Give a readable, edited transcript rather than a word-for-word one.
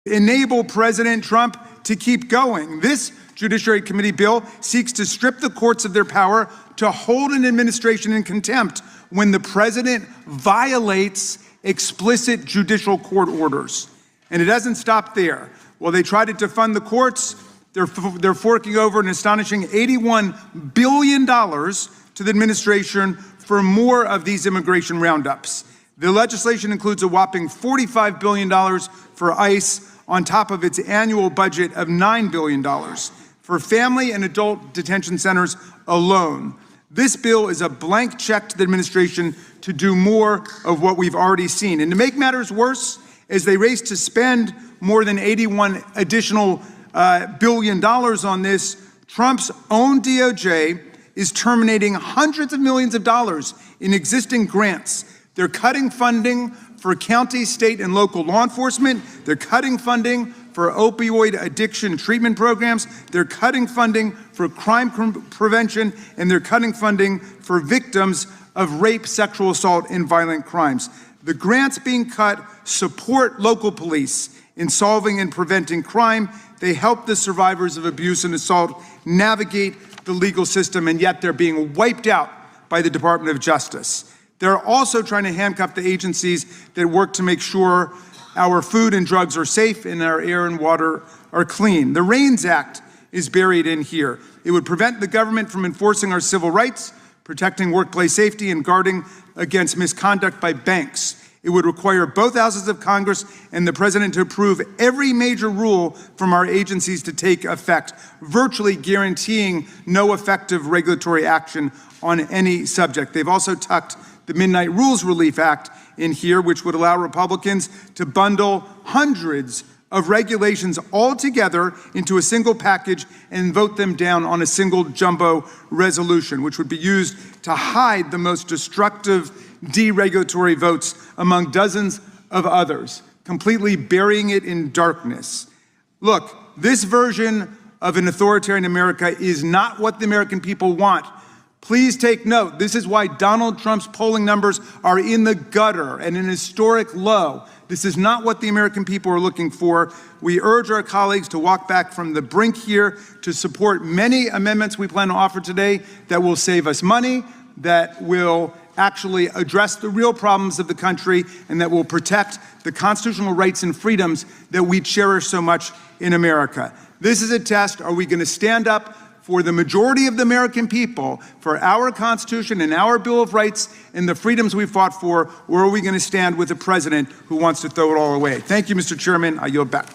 enable President Trump to keep going. This Judiciary Committee bill seeks to strip the courts of their power to hold an administration in contempt when the president violates explicit judicial court orders. And it doesn't stop there. While they try to defund the courts, they're forking over an astonishing $81 billion to the administration for more of these immigration roundups. The legislation includes a whopping $45 billion for ICE on top of its annual budget of $9 billion for family and adult detention centers alone. This bill is a blank check to the administration to do more of what we've already seen. And to make matters worse, as they race to spend more than $81 additional billion on this, Trump's own DOJ is terminating hundreds of millions of dollars in existing grants. They're cutting funding for county, state, and local law enforcement. They're cutting funding for opioid addiction treatment programs. They're cutting funding for crime prevention, and they're cutting funding for victims of rape, sexual assault, and violent crimes. The grants being cut support local police in solving and preventing crime. They help the survivors of abuse and assault navigate the legal system, and yet they're being wiped out by the Department of Justice. They're also trying to handcuff the agencies that work to make sure our food and drugs are safe and our air and water are clean. The REINS Act is buried in here. It would prevent the government from enforcing our civil rights, protecting workplace safety, and guarding against misconduct by banks. It would require both houses of Congress and the president to approve every major rule from our agencies to take effect, virtually guaranteeing no effective regulatory action on any subject. They've also tucked the Midnight Rules Relief Act in here, which would allow Republicans to bundle hundreds of regulations all together into a single package and vote them down on a single jumbo resolution, which would be used to hide the most destructive deregulatory votes among dozens of others, completely burying it in darkness. Look, this version of an authoritarian America is not what the American people want. Please take note. This is why Donald Trump's polling numbers are in the gutter and an historic low. This is not what the American people are looking for. We urge our colleagues to walk back from the brink here to support many amendments we plan to offer today that will save us money, that will actually address the real problems of the country, and that will protect the constitutional rights and freedoms that we cherish so much in America. This is a test. Are we going to stand up for the majority of the American people, for our Constitution and our Bill of Rights and the freedoms we fought for, or are we going to stand with a president who wants to throw it all away? Thank you, Mr. Chairman. I yield back.